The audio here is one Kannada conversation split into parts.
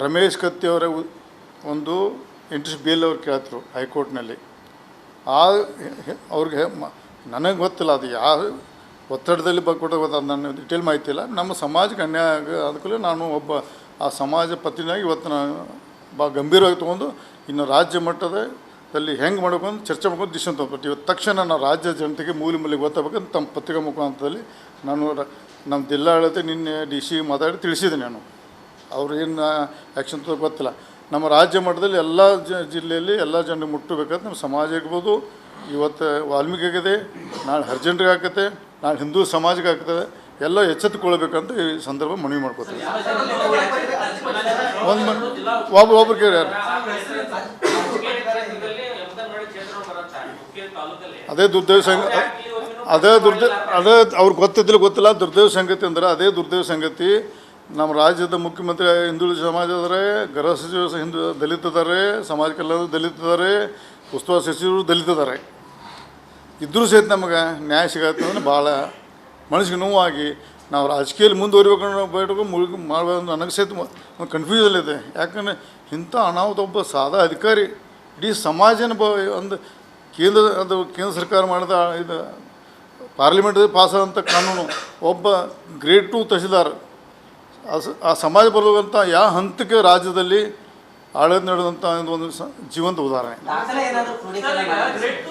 ರಮೇಶ್ ಕತ್ತಿಯವರ ಒಂದು ಇಂಟ್ರೆಸ್ಟ್ ಬೇಲ್ ಅವ್ರು ಕೇಳ್ತರು ಹೈಕೋರ್ಟ್ನಲ್ಲಿ. ಅವ್ರಿಗೆ ನನಗೆ ಗೊತ್ತಿಲ್ಲ ಅದು ಯಾವ ಒತ್ತಡದಲ್ಲಿ ಕೊಟ್ಟು ನನ್ನ ಡಿಟೇಲ್ ಮಾಹಿತಿ ಇಲ್ಲ. ನಮ್ಮ ಸಮಾಜಕ್ಕೆ ಅನ್ಯಾಯ ಅದಕ್ಕೂ ನಾನು ಒಬ್ಬ ಆ ಸಮಾಜ ಪತ್ನಿಯಾಗಿ ಇವತ್ತು ನಾನು ಭಾಳ ಗಂಭೀರವಾಗಿ ತೊಗೊಂಡು ಇನ್ನು ರಾಜ್ಯ ಮಟ್ಟದಲ್ಲಿ ಹೆಂಗೆ ಮಾಡಬೇಕು ಅಂತ ಚರ್ಚೆ ಮಾಡ್ಕೊಂಡು ಡಿಸಿಷನ್ ತೊಗೊಳ್ಬಿಟ್ಟು ಇವತ್ತು ತಕ್ಷಣ ನಾವು ರಾಜ್ಯ ಜನತೆಗೆ ಮೂಲೆ ಗೊತ್ತಾಗಬೇಕಂತ ತಮ್ಮ ಪತ್ರಿಕಾ ಮುಖಾಂತರದಲ್ಲಿ ನಾನು ನಮ್ಮ ಜಿಲ್ಲಾಡಳಿತ ನಿನ್ನೆ ಡಿ ಸಿ ಮಾತಾಡಿ ತಿಳಿಸಿದೆ. ನಾನು ಅವ್ರು ಏನು ಆ್ಯಕ್ಷನ್ ಗೊತ್ತಿಲ್ಲ. ನಮ್ಮ ರಾಜ್ಯ ಮಟ್ಟದಲ್ಲಿ ಎಲ್ಲ ಜಿಲ್ಲೆಯಲ್ಲಿ ಎಲ್ಲ ಜನರಿಗೆ ಮುಟ್ಟಬೇಕಂತ ನಮ್ಮ ಸಮಾಜ ಇರ್ಬೋದು. ಇವತ್ತು ವಾಲ್ಮೀಕಿ ಆಗಿದೆ, ನಾಳೆ ಹರಿಜನರಿಗೆ ಆಗ್ತದೆ, ನಾಳೆ ಹಿಂದೂ ಸಮಾಜಕ್ಕೆ ಆಗ್ತದೆ. ಎಲ್ಲ ಎಚ್ಚೆತ್ತುಕೊಳ್ಬೇಕಂತ ಈ ಸಂದರ್ಭ ಮನವಿ ಮಾಡ್ಕೋತೀವಿ. ಒಬ್ರು ಕೇಳಿ ಯಾರು ಅದೇ ದುರ್ದೈವ ಅದೇ ಅವ್ರಿಗೆ ಗೊತ್ತಿಲ್ಲ ದುರ್ದೈವ ಸಂಗತಿ ಅಂದ್ರೆ ಅದೇ ದುರ್ದೈವ ಸಂಗತಿ. ನಮ್ಮ ರಾಜ್ಯದ ಮುಖ್ಯಮಂತ್ರಿ ಹಿಂದುಳಿದ ಸಮಾಜ ಇದ್ದಾರೆ, ಗೃಹ ಸಚಿವರು ದಲಿತ ಇದ್ದಾರೆ, ಸಮಾಜ ಕಲ್ಯಾಣ ದಲಿತ ಇದ್ದಾರೆ, ಉಸ್ತುವಾರಿ ಸಚಿವರು ದಲಿತ ಇದ್ದಾರೆ. ಇದ್ರೂ ಸಹಿತ ನಮಗೆ ನ್ಯಾಯ ಸಿಗತ್ತೆ ಅಂದ್ರೆ ಭಾಳ ಮನಸ್ಸಿಗೆ ನೋವಾಗಿ ನಾವು ರಾಜಕೀಯದಲ್ಲಿ ಮುಂದುವರಿಬೇಕು ಮಾಡಬೇಕು ನನಗೆ ಸಹಿತ ಒಂದು ಕನ್ಫ್ಯೂಸಲ್ಲಿದೆ. ಯಾಕಂದರೆ ಇಂಥ ಅನಾಹುತ ಒಬ್ಬ ಸಾದಾ ಅಧಿಕಾರಿ ಇಡೀ ಸಮಾಜನ ಒಂದು ಕೇಂದ್ರ ಸರ್ಕಾರ ಮಾಡಿದ ಇದು ಪಾರ್ಲಿಮೆಂಟಲ್ಲಿ ಪಾಸಾದಂಥ ಕಾನೂನು ಒಬ್ಬ ಗ್ರೇಡ್ 2 ತಹಸೀಲ್ದಾರ್ ಆ ಸಮಾಜ ಬರುವಂಥ ಯಾವ ಹಂತಕ್ಕೆ ರಾಜ್ಯದಲ್ಲಿ ಆಡಳಿತ ನಡೆದಂಥ ಒಂದು ಜೀವಂತ ಉದಾಹರಣೆ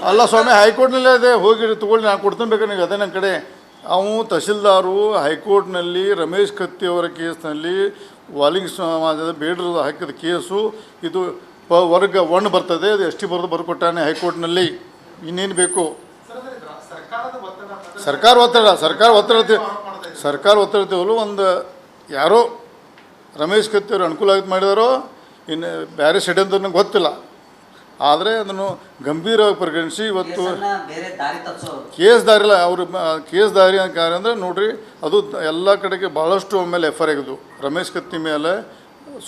ಅಲ್ಲ ಸ್ವಾಮಿ. ಹೈಕೋರ್ಟ್ನಲ್ಲೇ ಅದೇ ಹೋಗಿ ತೊಗೊಳ್ಳಿ, ನಾನು ಕೊಡ್ತೀನಿ ಬೇಕಾದ್ರೆ ಅದೇ ನನ್ನ ಕಡೆ. ಅವು ತಹಸೀಲ್ದಾರು ಹೈಕೋರ್ಟ್ನಲ್ಲಿ ರಮೇಶ್ ಕತ್ತಿಯವರ ಕೇಸ್ನಲ್ಲಿ ವಾಲ್ಮೀಕಿ ಸಮಾಜದ ಬೇಡರು ಹಾಕಿದ ಕೇಸು ಇದು ವರ್ಗ 1 ಬರ್ತದೆ, ಅದು ಎಸ್ ಟಿ ಬರ್ಕೊಟ್ಟಾನೆ ಹೈಕೋರ್ಟ್ನಲ್ಲಿ. ಇನ್ನೇನು ಬೇಕು? ಸರ್ಕಾರ ಒತ್ತಡ ಒಂದು ಯಾರೋ ರಮೇಶ್ ಕತ್ತಿಯವರು ಅನುಕೂಲ ಆಗಿ ಮಾಡಿದಾರೋ ಇನ್ನು ಬೇರೆ ಷಡ್ಯಂತ್ರ ಗೊತ್ತಿಲ್ಲ. ಆದರೆ ಅದನ್ನು ಗಂಭೀರವಾಗಿ ಪರಿಗಣಿಸಿ ಇವತ್ತು ಕೇಸ್ ದಾರಿಲ್ಲ ಅವರು ಕೇಸ್ ದಾರಿ ಕಾರ್ಯ ಅಂದರೆ ನೋಡಿರಿ, ಅದು ಎಲ್ಲ ಕಡೆಗೆ ಭಾಳಷ್ಟು ಮೇಲೆ ಎಫ್ ಐ ಆರ್ ಆಗಿದ್ದು ರಮೇಶ್ ಕತ್ತಿ ಮೇಲೆ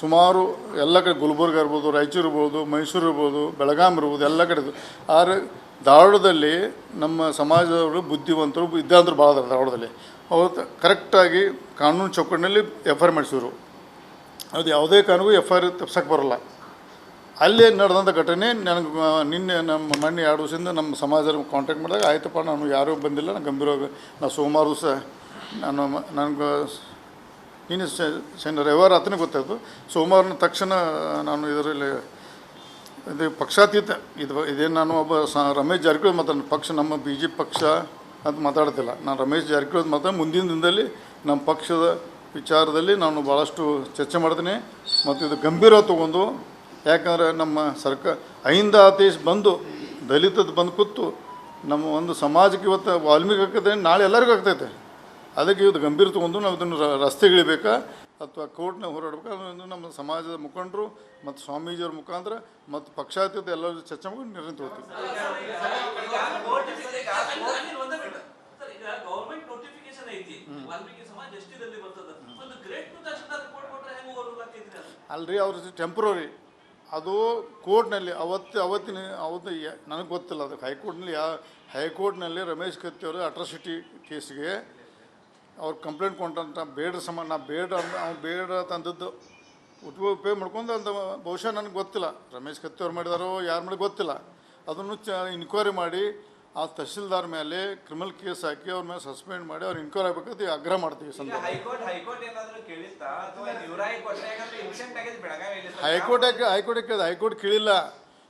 ಸುಮಾರು ಎಲ್ಲ ಕಡೆ ಗುಲ್ಬರ್ಗ ಇರ್ಬೋದು, ರಾಯಚೂರು ಇರ್ಬೋದು, ಮೈಸೂರು ಇರ್ಬೋದು, ಬೆಳಗಾಂ ಇರ್ಬೋದು, ಎಲ್ಲ ಕಡೆದು. ಆದರೆ ಧಾರವಾಡದಲ್ಲಿ ನಮ್ಮ ಸಮಾಜದವರು ಬುದ್ಧಿವಂತರು ಇದ್ದಂದ್ರೆ ಭಾಳ ಅದಾರೆ ಧಾರವಾಡದಲ್ಲಿ. ಅವತ್ತು ಕರೆಕ್ಟಾಗಿ ಕಾನೂನು ಚೌಕಟ್ಟಿನಲ್ಲಿ ಎಫ್ ಐ ಆರ್ ಮಾಡಿಸಿದ್ರು. ಅದು ಯಾವುದೇ ಕಾರಣಕ್ಕೂ ಎಫ್ ಐ ಆರ್ ತಪ್ಸಕ್ಕೆ ಬರೋಲ್ಲ. ಅಲ್ಲೇ ನಡೆದಂಥ ಘಟನೆ ನನಗೆ ನಿನ್ನೆ ನಮ್ಮ ಮೊನ್ನೆ 2 ದಿವಸದಿಂದ ನಮ್ಮ ಸಮಾಜದಲ್ಲಿ ಕಾಂಟ್ಯಾಕ್ಟ್ ಮಾಡಿದಾಗ ಆಯ್ತಪ್ಪ ನಾನು ಯಾರೂ ಬಂದಿಲ್ಲ, ನಾನು ಗಂಭೀರವಾಗಿ ನಾನು ಸೋಮವಾರ ದಿವಸ ನನಗೆ ನಿನ್ನೆ ರವಿವಾರ ರಾತ್ರಿ ಗೊತ್ತಾಯಿತು. ಸೋಮವಾರನ ತಕ್ಷಣ ನಾನು ಇದರಲ್ಲಿ ಇದು ಪಕ್ಷಾತೀತ ಇದೇನು ನಾನು ಒಬ್ಬ ರಮೇಶ್ ಜಾರಕಿಹೊಳಿ ಮಾತಾಡೋಣ ನಮ್ಮ ಬಿ ಜೆ ಪಿ ಪಕ್ಷ ಅಂತ ಮಾತಾಡ್ತಿಲ್ಲ. ನಾನು ರಮೇಶ್ ಜಾರಕಿಹೊಳಿ ಮುಂದಿನ ದಿನದಲ್ಲಿ ನಮ್ಮ ಪಕ್ಷದ ವಿಚಾರದಲ್ಲಿ ನಾನು ಭಾಳಷ್ಟು ಚರ್ಚೆ ಮಾಡ್ತೀನಿ ಮತ್ತು ಇದು ಗಂಭೀರವಾಗಿ ತೊಗೊಂಡು. ಯಾಕಂದರೆ ನಮ್ಮ ಸರ್ಕಾರ ಅಹಿಂದ ಆದೇಶ ಬಂದು ದಲಿತದ ಬಂದು ಕೂತು ನಮ್ಮ ಒಂದು ಸಮಾಜಕ್ಕೆ ಇವತ್ತು ವಾಲ್ಮೀಕಿ ಆಗ್ತದೆ, ನಾಳೆ ಎಲ್ಲರಿಗೂ ಆಗ್ತೈತೆ. ಅದಕ್ಕೆ ಇವತ್ತು ಗಂಭೀರ ತೊಗೊಂಡು ನಾವು ಇದನ್ನು ರಸ್ತೆಗಿಳಿಬೇಕಾ ಅಥವಾ ಕೋರ್ಟ್ನಾಗ ಹೋರಾಡಬೇಕಾ ಅದನ್ನು ನಮ್ಮ ಸಮಾಜದ ಮುಖಂಡರು ಮತ್ತು ಸ್ವಾಮೀಜಿಯವ್ರ ಮುಖಾಂತರ ಮತ್ತು ಪಕ್ಷಾತೀತ ಎಲ್ಲರೂ ಚರ್ಚೆ ಮಾಡಿ ನಿರ್ಣಯ ತೊಗೊಳ್ತೀವಿ. ಅಲ್ರಿ ಅವ್ರ ಟೆಂಪ್ರರಿ ಅದು ಕೋರ್ಟ್ನಲ್ಲಿ ಅವತ್ತು ನನಗೆ ಗೊತ್ತಿಲ್ಲ. ಅದಕ್ಕೆ ಹೈಕೋರ್ಟ್ನಲ್ಲಿ ರಮೇಶ್ ಕತ್ತಿಯವರು ಅಟ್ರಾಸಿಟಿ ಕೇಸಿಗೆ ಅವ್ರು ಕಂಪ್ಲೇಂಟ್ ಕೊಟ್ಟಂತ ಬೇಡ್ರ ನಾ ಬೇಡ ತಂದದ್ದು ಉಪಯೋಗ ಮಾಡ್ಕೊಂಡು ಅಂತ ಬಹುಶಃ ನನಗೆ ಗೊತ್ತಿಲ್ಲ. ರಮೇಶ್ ಕತ್ತಿಯವ್ರು ಮಾಡಿದಾರೋ ಯಾರು ಮಾಡಿ ಗೊತ್ತಿಲ್ಲ. ಅದನ್ನು ಇನ್ಕ್ವೈರಿ ಮಾಡಿ ಆ ತಹಸೀಲ್ದಾರ್ ಮೇಲೆ ಕ್ರಿಮಿನಲ್ ಕೇಸ್ ಹಾಕಿ ಅವ್ರ ಮೇಲೆ ಸಸ್ಪೆಂಡ್ ಮಾಡಿ ಅವ್ರು ಇನ್ಕ್ವೈರಿ ಆಗಬೇಕಂತ ಆಗ್ರಹ ಮಾಡ್ತೀವಿ. ಹೈಕೋರ್ಟ್ ಕೇಳಿಲ್ಲ.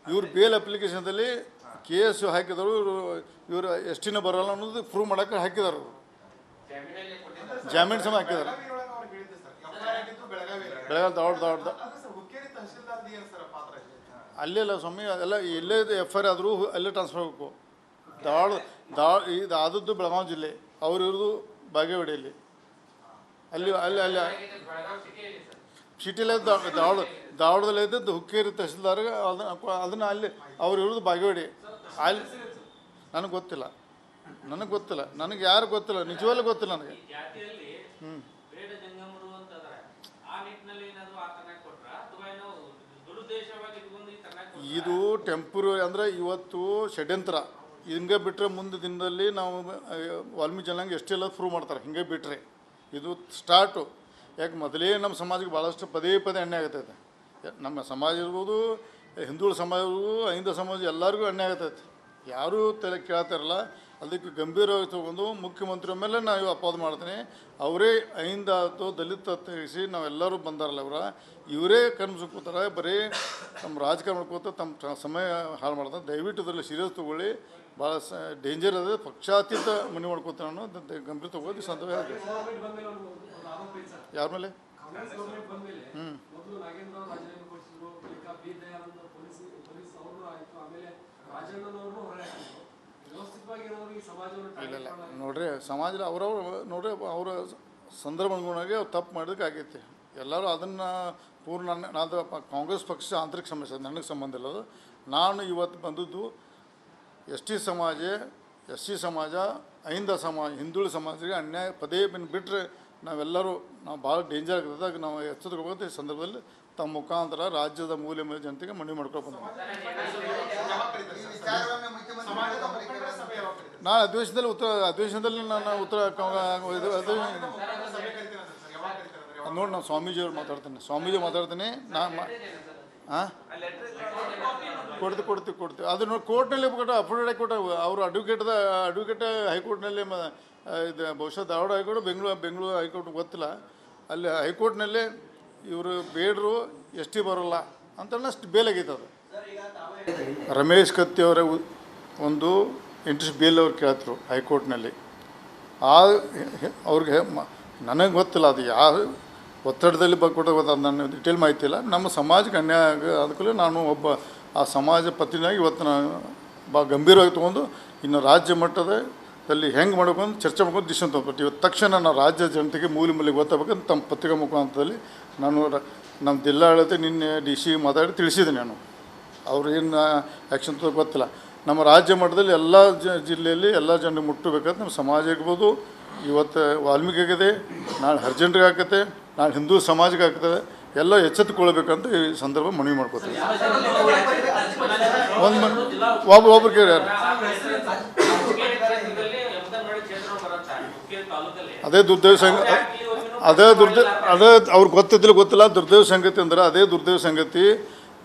ಇವ್ರು ಬೇಲ್ ಅಪ್ಲಿಕೇಶನ್ದಲ್ಲಿ ಕೇಸ್ ಹಾಕಿದರು, ಇವರು ಎಸ್ ಟಿನ ಬರೋಲ್ಲ ಅನ್ನೋದು ಪ್ರೂವ್ ಮಾಡೋಕ್ಕೆ ಹಾಕಿದರು, ಜಾಮೀನು ಸಮ ಹಾಕಿದ್ದಾರೆ. ಬೆಳಗಾವಿ ದೊಡ್ಡ ಅಲ್ಲೆಲ್ಲ ಸ್ವಾಮಿ ಅದೆಲ್ಲ ಎಲ್ಲೇ ಎಫ್ ಐ ಆರ್ ಆದರೂ ಅಲ್ಲೇ ಟ್ರಾನ್ಸ್ಫರ್ ಆಗಬೇಕು. ಇದು ಆದದ್ದು ಬೆಳಗಾವಿ ಜಿಲ್ಲೆ, ಅವ್ರು ಇರೋದು ಬಾಗೇವಾಡಿಯಲ್ಲಿ. ಅಲ್ಲಿ ಸಿಟಿಲೇ ಧಾರವಾಡದಲ್ಲಿ ಇದ್ದದ್ದು ಹುಕ್ಕೇರಿ ತಹಸೀಲ್ದಾರ್ಗೆ ಅದನ್ನು ಅಲ್ಲಿ ಅವ್ರು ಇರೋದು ಬಾಗೇವಾಡಿ. ಅಲ್ಲಿ ನನಗೆ ಗೊತ್ತಿಲ್ಲ, ನನಗೆ ಯಾರು ಗೊತ್ತಿಲ್ಲ, ನಿಜವಾಗ್ಲೂ ಗೊತ್ತಿಲ್ಲ ನನಗೆ. ಇದು ಟೆಂಪ್ರರಿ ಅಂದರೆ ಇವತ್ತು ಷಡ್ಯಂತ್ರ. ಹಿಂಗೆ ಬಿಟ್ಟರೆ ಮುಂದೆ ದಿನದಲ್ಲಿ ನಾವು ವಾಲ್ಮೀಕಿ ಜನಾಂಗ ಎಷ್ಟೆಲ್ಲ ಪ್ರೂವ್ ಮಾಡ್ತಾರೆ. ಹಿಂಗೆ ಬಿಟ್ಟರೆ ಇದು ಸ್ಟಾರ್ಟು. ಯಾಕೆ ಮೊದಲೇ ನಮ್ಮ ಸಮಾಜಕ್ಕೆ ಭಾಳಷ್ಟು ಪದೇ ಪದೇ ಅನ್ಯಾಯ ಆಗತೈತೆ. ನಮ್ಮ ಸಮಾಜ ಇರ್ಬೋದು, ಹಿಂದುಳಿದ ಸಮಾಜ ಇರ್ಬೋದು, ಅಹಿಂದ ಸಮಾಜ ಎಲ್ಲರಿಗೂ ಅನ್ಯಾಯ ಆಗತೈತೆ. ಯಾರೂ ತಲೆ ಕೇಳ್ತಾರಲ್ಲ. ಅದಕ್ಕೆ ಗಂಭೀರವಾಗಿ ತೊಗೊಂಡು ಮುಖ್ಯಮಂತ್ರಿ ಮೇಲೆ ನಾವು ಅಪವಾದ ಮಾಡ್ತೀನಿ. ಅವರೇ ಅಹಿಂದ ಆಯಿತು ದಲಿತ ತೆಗಿಸಿ ನಾವೆಲ್ಲರೂ ಬಂದಾರಲ್ಲ ಇವರೇ ಕನ್ಸು ಕೂತಾರೆ. ಬರೀ ನಮ್ಮ ರಾಜಕಾರಣ ಮಾಡ್ಕೋತ ತಮ್ಮ ಸಮಯ ಹಾಳು ಮಾಡ್ತಾರೆ. ದಯವಿಟ್ಟು ಇದರಲ್ಲಿ ಸೀರಿಯಸ್ ತೊಗೊಳ್ಳಿ. ಭಾಳ ಡೇಂಜರ್ ಅದ. ಪಕ್ಷಾತೀತ ಮನೆ ಮಾಡ್ಕೋತಾರೆ ಅನ್ನೋ ಗಂಭೀರ ತೊಗೊಳ್ಳಿ ಸಂದರ್ಭ ಹೇಳ್ತೀವಿ. ಯಾರ ಮೇಲೆ? ಇಲ್ಲ ನೋಡ್ರಿ, ಸಮಾಜದಲ್ಲಿ ಅವ್ರವ್ರು ನೋಡ್ರಿ ಅವರ ಸಂದರ್ಭ ಅನುಗುಣವಾಗಿ ಅವ್ರು ತಪ್ಪು ಮಾಡೋದಕ್ಕೆ ಆಗೈತಿ. ಎಲ್ಲರೂ ಅದನ್ನು ಪೂರ್ಣ ನಾನು ಕಾಂಗ್ರೆಸ್ ಪಕ್ಷ ಆಂತರಿಕ ಸಮಸ್ಯೆ, ನನಗೆ ಸಂಬಂಧ ಇಲ್ಲ ಅದು. ನಾನು ಇವತ್ತು ಬಂದದ್ದು ಎಸ್ ಸಿ ಸಮಾಜ, ಅಹಿಂದ ಸಮಾಜ, ಹಿಂದುಳಿದ ಸಮಾಜಕ್ಕೆ ಅನ್ಯಾಯ ಪದೇ ಬಿಟ್ಟರೆ ನಾವೆಲ್ಲರೂ ಭಾಳ ಡೇಂಜರ್ ಆಗ್ತದೆ. ನಾವು ಎಚ್ಚೆತ್ತುಕೋಬೇಕು. ಈ ಸಂದರ್ಭದಲ್ಲಿ ತಮ್ಮ ಮುಖಾಂತರ ರಾಜ್ಯದ ಮೂಲೆ ಮೂಲೆ ಜನತೆಗೆ ಮನವಿ ಮಾಡ್ಕೊಂಡು ಬಂದ ನಾನು ಅಧಿವೇಶನದಲ್ಲಿ ನಾನು ಉತ್ತರ ನೋಡಿ ನಾನು ಸ್ವಾಮೀಜಿಯವ್ರು ಮಾತಾಡ್ತೀನಿ. ಹಾಂ ಕೊಡ್ತೀವಿ ಅದನ್ನು ಕೋರ್ಟ್ನಲ್ಲಿ ಕೊಟ್ಟು ಅಫಿಡವಿಟ್ ಕೊಟ್ಟು ಅವರು ಅಡ್ವೊಕೇಟ್ ಹೈಕೋರ್ಟ್ನಲ್ಲಿ ಇದು ಬಹುಶಃ ಧಾರವಾಡ ಹೈಕೋರ್ಟ್ ಬೆಂಗಳೂರು ಹೈಕೋರ್ಟ್ ಗೊತ್ತಿಲ್ಲ. ಅಲ್ಲಿ ಹೈಕೋರ್ಟ್ನಲ್ಲೇ ಇವರು ಬೇಡರು ಎಸ್ ಟಿ ಬರೋಲ್ಲ ಅಂತಷ್ಟು ಬೇಲಾಗೈತೆ. ಅದು ರಮೇಶ್ ಕತ್ತಿ ಅವರ ಒಂದು ಇಂಟ್ರೆಸ್ಟ್ ಬೇಲ್ ಅವ್ರು ಕೇಳ್ತರು ಹೈಕೋರ್ಟ್ನಲ್ಲಿ. ಅವ್ರಿಗೆ ನನಗೆ ಗೊತ್ತಿಲ್ಲ ಅದು ಯಾವ ಒತ್ತಡದಲ್ಲಿ ಕೊಟ್ಟು ಗೊತ್ತಾದ ನನ್ನ ಡಿಟೇಲ್ ಮಾಹಿತಿ ಇಲ್ಲ. ನಮ್ಮ ಸಮಾಜಕ್ಕೆ ಅನ್ಯಾಯ ಅದಕ್ಕೂ ನಾನು ಒಬ್ಬ ಆ ಸಮಾಜ ಪತ್ನಿಯಾಗಿ ಇವತ್ತು ನಾನು ಭಾಳ ಗಂಭೀರವಾಗಿ ತೊಗೊಂಡು ಇನ್ನು ರಾಜ್ಯ ಮಟ್ಟದಲ್ಲಿ ಹೆಂಗೆ ಮಾಡಬೇಕು ಅಂತ ಚರ್ಚೆ ಮಾಡ್ಕೊಂಡು ಡಿಸಿಷನ್ ತೊಗೊಂಡ್ಬಿಟ್ಟು ಇವತ್ತು ತಕ್ಷಣ ನಾವು ರಾಜ್ಯ ಜನತೆಗೆ ಮೂಲೆ ಗೊತ್ತಾಗಬೇಕಂತ ತಮ್ಮ ಪತ್ರಿಕಾ ಮುಖಾಂತರದಲ್ಲಿ ನಾನು ನಮ್ಮ ಜಿಲ್ಲಾಡಳಿತ ನಿನ್ನೆ DC ಮಾತಾಡಿ ತಿಳಿಸಿದ್ದೀನಿ. ನಾನು ಅವ್ರು ಏನು ಆ್ಯಕ್ಷನ್ ತಗೋ ಗೊತ್ತಿಲ್ಲ. ನಮ್ಮ ರಾಜ್ಯ ಮಟ್ಟದಲ್ಲಿ ಎಲ್ಲ ಜಿಲ್ಲೆಯಲ್ಲಿ ಎಲ್ಲ ಜನರಿಗೆ ಮುಟ್ಟಬೇಕಂತ ನಮ್ಮ ಸಮಾಜ ಇರ್ಬೋದು. ಇವತ್ತು ವಾಲ್ಮೀಕಿ ಆಗಿದೆ, ನಾಳೆ ಹರಿಜನರಿಗೆ ಆಗ್ತದೆ, ನಾಳೆ ಹಿಂದೂ ಸಮಾಜಕ್ಕೆ ಆಗ್ತದೆ. ಎಲ್ಲ ಎಚ್ಚೆತ್ತುಕೊಳ್ಬೇಕಂತ ಈ ಸಂದರ್ಭ ಮನವಿ ಮಾಡ್ಕೋತೀವಿ. ಒಬ್ರು ಕೇಳಿ ಅದೇ ಅವ್ರಿಗೆ ಗೊತ್ತಿಲ್ಲ. ದುರ್ದೈವ ಸಂಗತಿ ಅಂದ್ರೆ ಅದೇ ದುರ್ದೈವ ಸಂಗತಿ.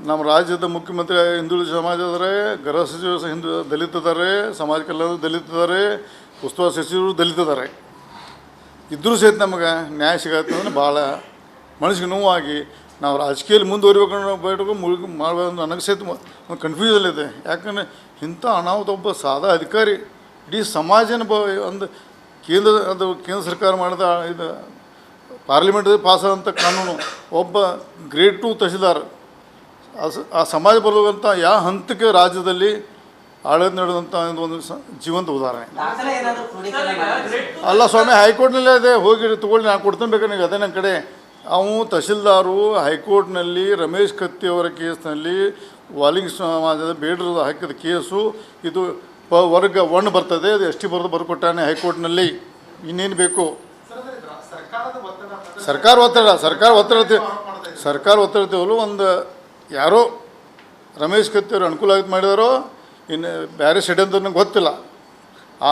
ನಮ್ಮ ರಾಜ್ಯದ ಮುಖ್ಯಮಂತ್ರಿ ಹಿಂದುಳಿದ ಸಮಾಜ ಇದ್ದಾರೆ, ಗೃಹ ಸಚಿವರು ದಲಿತ ಇದ್ದಾರೆ, ಸಮಾಜ ಕಲ್ಯಾಣ ದಲಿತ ಇದ್ದಾರೆ, ಉಸ್ತುವಾರಿ ಸಚಿವರು ದಲಿತ ಇದ್ದಾರೆ. ಇದ್ರೂ ಸಹಿತ ನಮಗೆ ನ್ಯಾಯ ಸಿಗತ್ತೆ ಅಂದ್ರೆ ಭಾಳ ಮನಸ್ಸಿಗೆ ನೋವಾಗಿ ನಾವು ರಾಜಕೀಯದಲ್ಲಿ ಮುಂದುವರಿಬೇಕು ಮಾಡಬೇಕು ನನಗೆ ಸಹಿತ ಒಂದು ಕನ್ಫ್ಯೂಷನ್ ಯಾಕಂದರೆ ಇಂಥ ಅನಾಹುತ ಒಬ್ಬ ಸಾದಾ ಅಧಿಕಾರಿ ಇಡೀ ಸಮಾಜನ ಒಂದು ಕೇಂದ್ರ ಸರ್ಕಾರ ಮಾಡಿದ ಇದು ಪಾರ್ಲಿಮೆಂಟಲ್ಲಿ ಪಾಸಾದಂಥ ಕಾನೂನು ಒಬ್ಬ ಗ್ರೇಡ್ 2 ತಹಸೀಲ್ದಾರ್ ಆ ಸಮಾಜ ಬರುವಂಥ ಯಾವ ಹಂತಕ್ಕೆ ರಾಜ್ಯದಲ್ಲಿ ಆಡಳಿತ ನಡೆದಂಥ ಒಂದು ಜೀವಂತ ಉದಾಹರಣೆ ಅಲ್ಲ ಸ್ವಾಮಿ. ಹೈಕೋರ್ಟ್ನಲ್ಲೇ ಅದೇ ಹೋಗಿ ತೊಗೊಳ್ಳಿ, ನಾನು ಕೊಡ್ತೀನಿ ಬೇಕಾದ್ರೆ ನೀವು ಅದೇ ನನ್ನ ಕಡೆ. ತಹಸೀಲ್ದಾರು ಹೈಕೋರ್ಟ್ನಲ್ಲಿ ರಮೇಶ್ ಕತ್ತಿ ಅವರ ಕೇಸ್ನಲ್ಲಿ ವಾಲ್ಮೀಕಿ ಸಮಾಜದ ಬೇಡರು ಹಾಕಿದ ಕೇಸು ಇದು ವರ್ಗ 1 ಬರ್ತದೆ, ಅದು ಎಸ್ ಟಿ ಬರ್ಕೊಟ್ಟಾನೆ ಹೈಕೋರ್ಟ್ನಲ್ಲಿ. ಇನ್ನೇನು ಬೇಕು? ಸರ್ಕಾರ ಒತ್ತಡ ಒಂದು ಯಾರೋ ರಮೇಶ್ ಕತ್ತಿ ಅವರು ಅನುಕೂಲ ಆಗಿ ಮಾಡಿದಾರೋ ಇನ್ನು ಬೇರೆ ಸೆಡ್ ಅಂತ ನನಗೆ ಗೊತ್ತಿಲ್ಲ.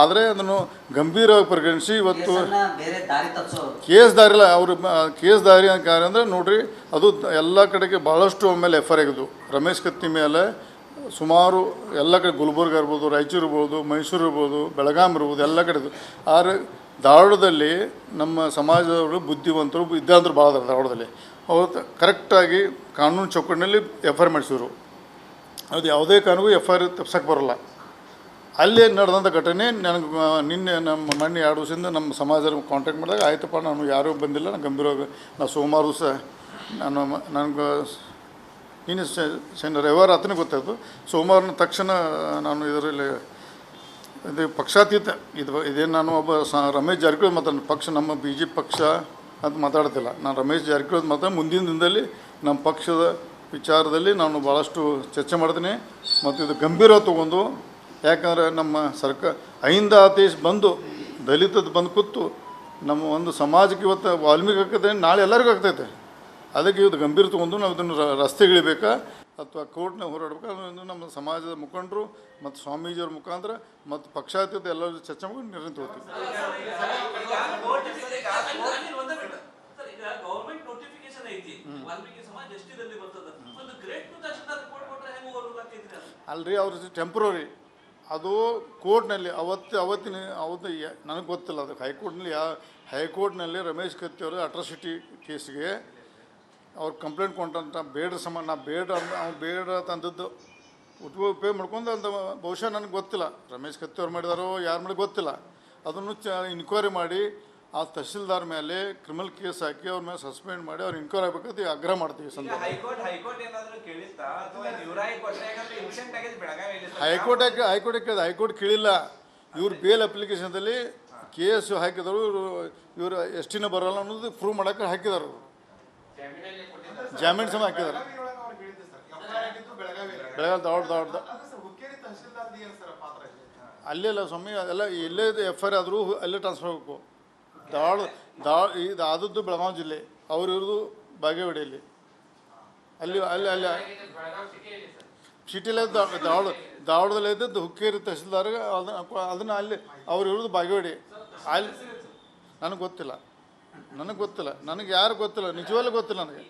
ಆದರೆ ಅದನ್ನು ಗಂಭೀರವಾಗಿ ಪರಿಗಣಿಸಿ ಇವತ್ತು ಕೇಸ್ ದಾರಿಲ್ಲ. ಅವರು ಕೇಸ್ ದಾರಿ ಕಾರ್ಯ ಅಂದರೆ ನೋಡಿರಿ, ಅದು ಎಲ್ಲ ಕಡೆಗೆ ಭಾಳಷ್ಟು ಆಮೇಲೆ FIR ಆಗಿದ್ದು ರಮೇಶ್ ಕತ್ತಿ ಮೇಲೆ ಸುಮಾರು ಎಲ್ಲ ಕಡೆ ಗುಲ್ಬರ್ಗ ಇರ್ಬೋದು, ರಾಯಚೂರು ಇರ್ಬೋದು, ಮೈಸೂರು ಇರ್ಬೋದು, ಬೆಳಗಾಂ ಇರ್ಬೋದು, ಎಲ್ಲ ಕಡೆದು. ಆದರೆ ಧಾರವಾಡದಲ್ಲಿ ನಮ್ಮ ಸಮಾಜದವರು ಬುದ್ಧಿವಂತರು ವಿದ್ಯಾವಂತರು ಭಾಳ ಅದಾರೆ ಧಾರವಾಡದಲ್ಲಿ. ಅವತ್ತು ಕರೆಕ್ಟಾಗಿ ಕಾನೂನು ಚೌಕಟ್ಟಿನಲ್ಲಿ FIR ಮಾಡಿಸಿದ್ರು. ಅದು ಯಾವುದೇ ಕಾರಣಕ್ಕೂ FIR ತಪ್ಸಕ್ಕೆ ಬರೋಲ್ಲ. ಅಲ್ಲೇ ನಡೆದಂಥ ಘಟನೆ ನನಗೆ ನಿನ್ನೆ ಮೊನ್ನೆ 2 ದಿವಸದಿಂದ ನಮ್ಮ ಸಮಾಜದ ಕಾಂಟ್ಯಾಕ್ಟ್ ಮಾಡಿದಾಗ ಆಯ್ತಪ್ಪ ನಾನು ಯಾರೂ ಬಂದಿಲ್ಲ, ನಾನು ಗಂಭೀರವಾಗಿ ನಾವು ಸೋಮವಾರ ದಿವಸ ನನಗೆ ನಿನ್ನೆ ರವಿವಾರ ಆತನೇ ಗೊತ್ತಾಯಿತು. ಸೋಮವಾರನ ತಕ್ಷಣ ನಾನು ಇದರಲ್ಲಿ ಇದು ಪಕ್ಷಾತೀತ ಇದೇನು ನಾನು ಒಬ್ಬ ರಮೇಶ್ ಜಾರಕಿಹೊಳಿ ಮಾತಾಡ ನಮ್ಮ BJP ಪಕ್ಷ ಅಂತ ಮಾತಾಡ್ತಿಲ್ಲ. ನಾನು ರಮೇಶ್ ಜಾರಕಿಹೊಳಿ ಮುಂದಿನ ದಿನದಲ್ಲಿ ನಮ್ಮ ಪಕ್ಷದ ವಿಚಾರದಲ್ಲಿ ನಾನು ಭಾಳಷ್ಟು ಚರ್ಚೆ ಮಾಡ್ತೀನಿ ಮತ್ತು ಇದು ಗಂಭೀರ ತೊಗೊಂಡು. ಯಾಕಂದರೆ ನಮ್ಮ ಅಹಿಂದ ಆದೇಶ ಬಂದು ದಲಿತದ ಬಂದು ಕೂತು ನಮ್ಮ ಒಂದು ಸಮಾಜಕ್ಕೆ ಇವತ್ತು ವಾಲ್ಮೀಕಿ ಆಗ್ತದೆ, ನಾಳೆ ಎಲ್ಲರಿಗೂ ಆಗ್ತೈತೆ. ಅದಕ್ಕೆ ಇವತ್ತು ಗಂಭೀರ ತೊಗೊಂಡು ನಾವು ಇದನ್ನು ರಸ್ತೆಗಿಳಿಬೇಕಾ ಅಥವಾ ಕೋರ್ಟ್ನಾಗ ಹೋರಾಡಬೇಕಾ ಅನ್ನೋದು ನಮ್ಮ ಸಮಾಜದ ಮುಖಂಡರು ಮತ್ತು ಸ್ವಾಮೀಜಿಯವ್ರ ಮುಖಾಂತರ ಮತ್ತು ಪಕ್ಷಾತೀತ ಎಲ್ಲರೂ ಚರ್ಚೆ ಮಾಡಿ ನಿರ್ಣಯ ತಗೋತೀವಿ. ದಲ್ಲಿ ಬರ್ತದ ಒಂದು ಗ್ರೇಟ್ ತಹಶೀಲ್ದಾರ್ ರಿಪೋರ್ಟ್ ಕೊಟ್ರೆ ಹೆಂಗ್ ಓದಲಾಕೈತ್ರಿ ಅದು ಅಲ್ರಿ ಅವ್ರ ಟೆಂಪ್ರರಿ ಅದು ಕೋರ್ಟ್ನಲ್ಲಿ ಅವತ್ತು ನನಗೆ ಗೊತ್ತಿಲ್ಲ ಅದಕ್ಕೆ ಹೈಕೋರ್ಟ್ನಲ್ಲಿ ರಮೇಶ್ ಕತ್ತಿ ಅವರು ಅಟ್ರಾಸಿಟಿ ಕೇಸ್ಗೆ ಅವ್ರು ಕಂಪ್ಲೇಂಟ್ ಕೊಟ್ಟಂತ ಬೇಡ ಸಂಬಂಧ ನಾ ಬೇಡ ಅವ್ನು ಬೇಡ ತಂದದ್ದು ಉಪಯೋಗ ಮಾಡ್ಕೊಂಡು ಅಂತ ಬಹುಶಃ ನನಗೆ ಗೊತ್ತಿಲ್ಲ ರಮೇಶ್ ಕತ್ತಿ ಅವ್ರು ಮಾಡಿದಾರೋ ಯಾರು ಮಾಡಿ ಗೊತ್ತಿಲ್ಲ ಅದನ್ನು ಇನ್ಕ್ವೈರಿ ಮಾಡಿ ಆ ತಹಶೀಲ್ದಾರ್ ಮೇಲೆ ಕ್ರಿಮಿನಲ್ ಕೇಸ್ ಹಾಕಿ ಅವ್ರ ಮೇಲೆ ಸಸ್ಪೆಂಡ್ ಮಾಡಿ ಅವ್ರು ಇನ್ಕ್ವೈರಿ ಆಗಬೇಕಂತ ಆಗ್ರಹ ಮಾಡ್ತೀವಿ ಸಂದರ್ಭ ಹೈಕೋರ್ಟ್ ಕೇಳಿಲ್ಲ ಇವ್ರು ಬೇಲ್ ಅಪ್ಲಿಕೇಶನ್ದಲ್ಲಿ ಕೇಸ್ ಹಾಕಿದರು ಇವರು ಎಷ್ಟಿನ ಬರೋಲ್ಲ ಅನ್ನೋದು ಪ್ರೂವ್ ಮಾಡೋಕೆ ಹಾಕಿದರು ಜಾಮೀನು ಸಮ ಹಾಕಿದ್ದಾರೆ ಬೆಳಗಾವಿ ದೊಡ್ಡ ಅಲ್ಲೆಲ್ಲ ಸ್ವಾಮಿ ಅದೆಲ್ಲ ಎಲ್ಲೇ ಎಫ್ ಐ ಆರ್ ಆದರೂ ಅಲ್ಲೇ ಟ್ರಾನ್ಸ್ಫರ್ ಆಗಬೇಕು ಇದು ಆದದ್ದು ಬೆಳಗಾವಿ ಜಿಲ್ಲೆ ಅವ್ರು ಇರೋದು ಬಾಗೇವಾಡಿಯಲ್ಲಿ ಅಲ್ಲಿ ಅಲ್ಲಿ ಅಲ್ಲಿ ಸಿಟಿಲೇ ಧಾರವಾಡದಲ್ಲಿ ಇದ್ದದ್ದು ಹುಕ್ಕೇರಿ ತಹಶೀಲ್ದಾರ್ಗೆ ಅದನ್ನು ಅಲ್ಲಿ ಅವ್ರು ಇರೋದು ಬಾಗೇವಾಡಿ ಅಲ್ಲಿ ನನಗೆ ಗೊತ್ತಿಲ್ಲ ನನಗೆ ಯಾರು ಗೊತ್ತಿಲ್ಲ ನಿಜವಾಗ್ಲೂ ಗೊತ್ತಿಲ್ಲ ನನಗೆ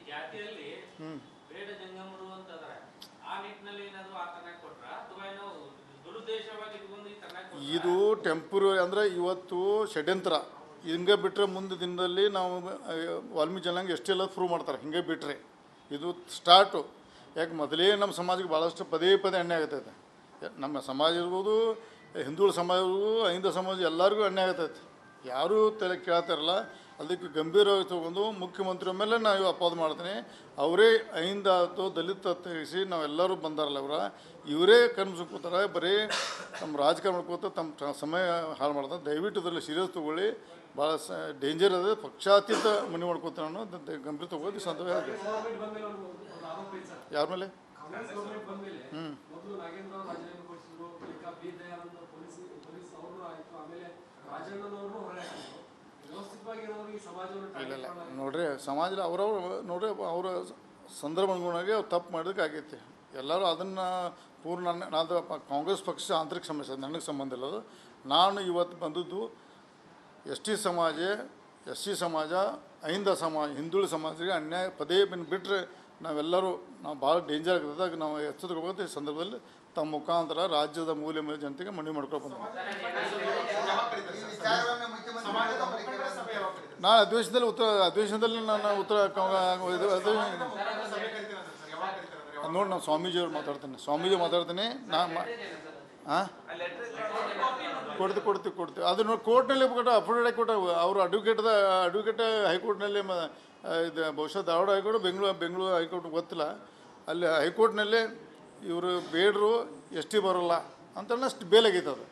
ಇದು ಟೆಂಪ್ರರಿ ಅಂದರೆ ಇವತ್ತು ಷಡ್ಯಂತ್ರ ಹಿಂಗೆ ಬಿಟ್ಟರೆ ಮುಂದೆ ದಿನದಲ್ಲಿ ನಾವು ವಾಲ್ಮೀಕಿ ಜನಾಂಗ ಎಷ್ಟೆಲ್ಲ ಪ್ರೂವ್ ಮಾಡ್ತಾರೆ ಹಿಂಗೆ ಬಿಟ್ಟರೆ ಇದು ಸ್ಟಾರ್ಟು ಯಾಕೆ ಮೊದಲೇ ನಮ್ಮ ಸಮಾಜಕ್ಕೆ ಭಾಳಷ್ಟು ಪದೇ ಅನ್ಯಾಯ ಆಗತೈತೆ ನಮ್ಮ ಸಮಾಜ ಇರ್ಬೋದು ಹಿಂದುಳ ಸಮಾಜ ಇರ್ಬೋದು ಹಿಂದೂ ಸಮಾಜ ಎಲ್ಲರಿಗೂ ಅನ್ಯಾಯ ಆಗತೈತೆ ಯಾರೂ ತಲೆ ಕೇಳ್ತಾರಲ್ಲ ಅದಕ್ಕೆ ಗಂಭೀರವಾಗಿ ತಗೊಂಡು ಮುಖ್ಯಮಂತ್ರಿ ಮೇಲೆ ನಾವು ಅಪವಾದ ಮಾಡ್ತೀನಿ ಅವರೇ ಅಹಿಂದ ಆಯ್ತು ದಲಿತ ತೆಗಿಸಿ ನಾವೆಲ್ಲರೂ ಬಂದಾರಲ್ಲ ಇವರೇ ಕನ್ಸ್ಕೋತಾರೆ ಬರೀ ತಮ್ಮ ರಾಜಕಾರಣ ಮಾಡ್ಕೋತ ತಮ್ಮ ಸಮಯ ಹಾಳು ಮಾಡ್ತಾರೆ ದಯವಿಟ್ಟು ಇದರಲ್ಲಿ ಸೀರಿಯಸ್ ತೊಗೊಳ್ಳಿ ಭಾಳ ಡೇಂಜರ್ ಅದ ಪಕ್ಷಾತೀತ ಮನೆ ಮಾಡ್ಕೋತಾರೆ ಅನ್ನೋ ಗಂಭೀರ ತೊಗೊಳ್ಳಿ ಸಂದರ್ಭ ಆಗಿದೆ ಯಾರ ಮೇಲೆ ಇಲ್ಲ ನೋಡ್ರಿ ಸಮಾಜದಲ್ಲಿ ನೋಡ್ರಿ ಅವರ ಸಂದರ್ಭ ಅನುಗುಣವಾಗಿ ಅವ್ರು ತಪ್ಪು ಮಾಡೋದಕ್ಕೆ ಆಗೈತಿ ಎಲ್ಲರೂ ಅದನ್ನು ಪೂರ್ಣ ನಾನು ಕಾಂಗ್ರೆಸ್ ಪಕ್ಷ ಆಂತರಿಕ ಸಮಸ್ಯೆ ನನಗೆ ಸಂಬಂಧ ಇಲ್ಲ ಅದು ನಾನು ಇವತ್ತು ಬಂದದ್ದು ಎಸ್ ಟಿ ಸಮಾಜ ಅಹಿಂದ ಸಮಾಜ ಹಿಂದುಳಿದ ಸಮಾಜಕ್ಕೆ ಅನ್ಯಾಯ ಪದೇ ಬಿಟ್ಟರೆ ನಾವೆಲ್ಲರೂ ಭಾಳ ಡೇಂಜರ್ ಆಗ್ತದೆ ನಾವು ಎಚ್ಚರಿಕೆ ಈ ಸಂದರ್ಭದಲ್ಲಿ ತಮ್ಮ ಮುಖಾಂತರ ರಾಜ್ಯದ ಮೂಲೆ ಜನತೆಗೆ ಮನವಿ ಮಾಡ್ಕೊಂಡು ಬಂದ ನಾನು ಅಧಿವೇಶನದಲ್ಲಿ ನಾನು ಉತ್ತರ ನೋಡಿ ನಾನು ಸ್ವಾಮೀಜಿಯವ್ರು ಮಾತಾಡ್ತೀನಿ ಹಾಂ ಕೊಡ್ತೀವಿ ಅದು ನೋಡಿ ಕೋರ್ಟ್ನಲ್ಲಿ ಅಫಿಡೇವಿಟ್ ಕೊಟ್ಟ ಅವರು ಅಡ್ವೊಕೇಟ್ ಹೈಕೋರ್ಟ್ನಲ್ಲಿ ಇದು ಬಹುಶಃ ಧಾರವಾಡ ಹೈಕೋರ್ಟ್ ಬೆಂಗಳೂರು ಹೈಕೋರ್ಟ್ ಗೊತ್ತಿಲ್ಲ ಅಲ್ಲಿ ಹೈಕೋರ್ಟ್ನಲ್ಲೇ ಇವರು ಬೇಡರು ಎಸ್ ಟಿ ಬರೋಲ್ಲ ಅಂತ ಬೇಲಾಗೈತೆ ಅದು